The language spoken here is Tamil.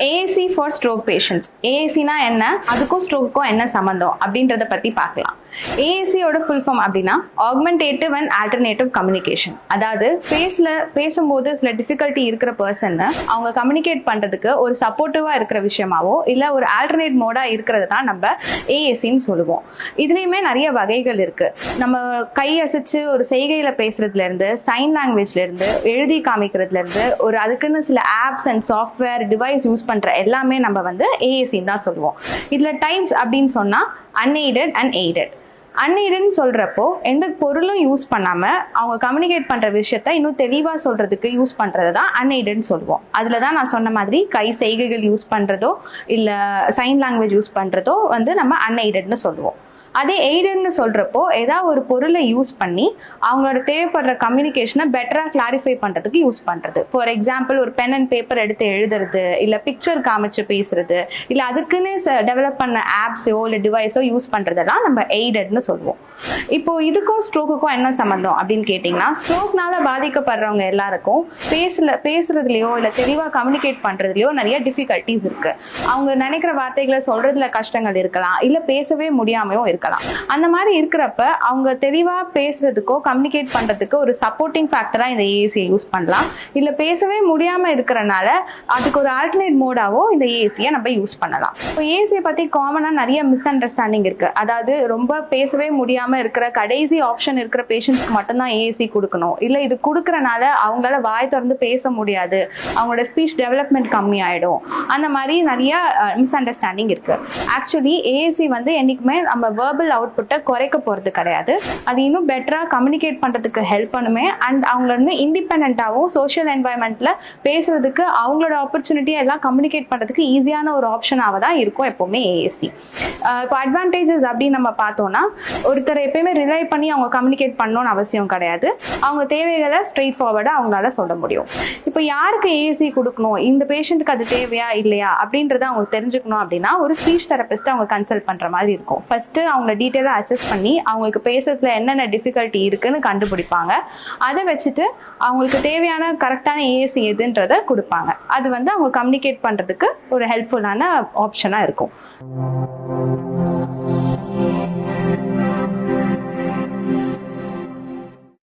AAC for stroke patients. ஏஏசினா என்ன, அதுக்கும் ஸ்ட்ரோக்குக்கும் என்ன சம்பந்தம் அப்படின்றத பத்தி பார்க்கலாம். ஏஏசியோட ஃபுல் ஃபார்ம் அப்படின்னா ஆக்மெண்டேட்டிவ் அண்ட் ஆல்டர்னேட்டிவ் கம்யூனிகேஷன். அதாவது பேசும்போது சில டிஃபிகல்ட்டி இருக்கிற பர்சன் அவங்க கம்யூனிகேட் பண்றதுக்கு ஒரு சப்போர்ட்டிவா இருக்கிற விஷயமாவோ இல்ல ஒரு ஆல்டர்னேட் மோடா இருக்கிறது தான் நம்ம ஏஏசின்னு சொல்லுவோம். இதுலயுமே நிறைய வகைகள் இருக்கு. நம்ம கை அசைச்சு ஒரு செய்கையில பேசுறதுல இருந்து, சைன் லாங்குவேஜ்ல இருந்து, எழுதி காமிக்கிறதுல இருந்து, ஒரு அதுக்குன்னு சில apps and software device use பண்ற எல்லாமே நம்ம ஏஏசின்னு தான் சொல்லுவோம். இதுல டைப்ஸ் அப்படின்னு சொன்னா அன்எய்டட் அண்ட் எய்டட். அன்எய்டட்னு சொல்றப்போ எந்த பொருளும் யூஸ் பண்ணாம அவங்க கம்யூனிகேட் பண்ற விஷயத்த இன்னும் தெளிவா சொல்றதுக்கு யூஸ் பண்றது தான் அன்எய்டட்னு சொல்லுவோம். அதுலதான் நான் சொன்ன மாதிரி கை செய்கைகள் யூஸ் பண்றதோ இல்ல சைன் லாங்குவேஜ் யூஸ் பண்றதோ நம்ம அன்எய்டட்னு சொல்லுவோம். அதே எய்டட்னு சொல்றப்போ ஏதாவது ஒரு பொருளை யூஸ் பண்ணி அவங்களோட தேவைப்படுற கம்யூனிகேஷனை பெட்டரா கிளாரிஃபை பண்றதுக்கு யூஸ் பண்றது. ஃபார் எக்ஸாம்பிள் ஒரு பென் அண்ட் பேப்பர் எடுத்து எழுதுறது, இல்ல பிக்சர் காமிச்சு பேசுறது, இல்ல அதுக்குன்னு டெவலப் பண்ண ஆப்ஸோ இல்ல டிவைஸோ யூஸ் பண்றதெல்லாம் நம்ம எய்டட்னு சொல்லுவோம். இப்போ இதுக்கும் ஸ்ட்ரோக்குக்கும் என்ன சம்பந்தம் அப்படின்னு கேட்டீங்கன்னா, ஸ்ட்ரோக்னால பாதிக்கப்படுறவங்க எல்லாருக்கும் பேசுறதுலயோ இல்ல தெளிவா கம்யூனிகேட் பண்றதுலயோ நிறைய டிஃபிகல்ட்டிஸ் இருக்கு. அவங்க நினைக்கிற வார்த்தைகளை சொல்றதுல கஷ்டங்கள் இருக்கலாம், இல்ல பேசவே முடியாமையும் இருக்கலாம். அந்த மாதிரி இருக்கிறப்ப அவங்க தெளிவா பேசுறதுக்கோ கம்யூனிகேட் பண்றதுக்கு ஒரு சப்போர்ட்டிங் ஃபேக்டரா இந்த ஏஏசியை யூஸ் பண்ணலாம். இல்ல பேசவே முடியாம இருக்கிறனால அதுக்கு ஒரு ஆல்டர்னேட் மோடாவோ இந்த ஏஏசியை நம்ம யூஸ் பண்ணலாம். இப்போ ஏஏசியை பத்தி காமனா நிறைய மிஸ் அண்டர்ஸ்டாண்டிங் இருக்கு. அதாவது ரொம்ப பேசவே முடியாம இருக்கிற கடைசி ஆப்ஷன் இருக்கிற பேஷண்ட்ஸ்க்கு மட்டும்தான் ஏஏசி கொடுக்கணும், இல்ல இது கொடுக்கறனால அவங்களால வாய் திறந்து பேச முடியாது, அவங்களோட ஸ்பீச் டெவலப்மெண்ட் கம்மி ஆயிடும், அந்த மாதிரி நிறைய மிஸ் அண்டர்ஸ்டாண்டிங் இருக்கு. ஆக்சுவலி ஏஏசி என்னைக்குமே நம்ம வெர்பல் அவுட்புட்டை குறைக்க போறது கிடையாது. அது இன்னும் பெட்டரா கம்யூனிகேட் பண்றதுக்கு ஹெல்ப் பண்ணுமே. அண்ட் அவங்கள இண்டிபெண்டன்டாவும் சோஷியல் என்வாயன்மெண்ட்ல பேசுறதுக்கு அவங்களோட ஆப்பர்ச்சுனிட்டி எல்லாம் கம்யூனிகேட் பண்றதுக்கு ஈஸியான ஒரு ஆப்ஷனாக தான் இருக்கும் எப்பவுமே ஏஏசி. இப்போ அட்வான்டேஜஸ் அப்படின்னு நம்ம பார்த்தோம்னா, ஒருத்தர் எப்பயுமே ரிலை பண்ணி அவங்க கம்யூனிகேட் பண்ணணும்னு அவசியம் கிடையாது. அவங்க தேவைகளை ஸ்ட்ரெயிட் ஃபார்வர்டா அவங்களால சொல்ல முடியும். இப்போ யாருக்கு ஏஏசி கொடுக்கணும், இந்த பேஷண்ட்டுக்கு அது தேவையா இல்லையா அப்படின்றத அவங்க தெரிஞ்சுக்கணும் அப்படின்னா ஒரு ஸ்பீச் தெரபிஸ்ட் அவங்க கன்சல்ட் பண்ற மாதிரி இருக்கும். ஃபர்ஸ்ட் அவங்கள டீட்டெயிலா அசஸ் பண்ணி அவங்களுக்கு பேசுறதுல என்னென்ன டிஃபிகல்ட்டி இருக்குன்னு கண்டுபிடிப்பாங்க. அதை வச்சுட்டு அவங்களுக்கு தேவையான கரெக்டான ஏஏசி எதுன்றத கொடுப்பாங்க. அது அவங்க கம்யூனிகேட் பண்றதுக்கு ஒரு ஹெல்ப்ஃபுல்லான ஆப்ஷனா இருக்கும்.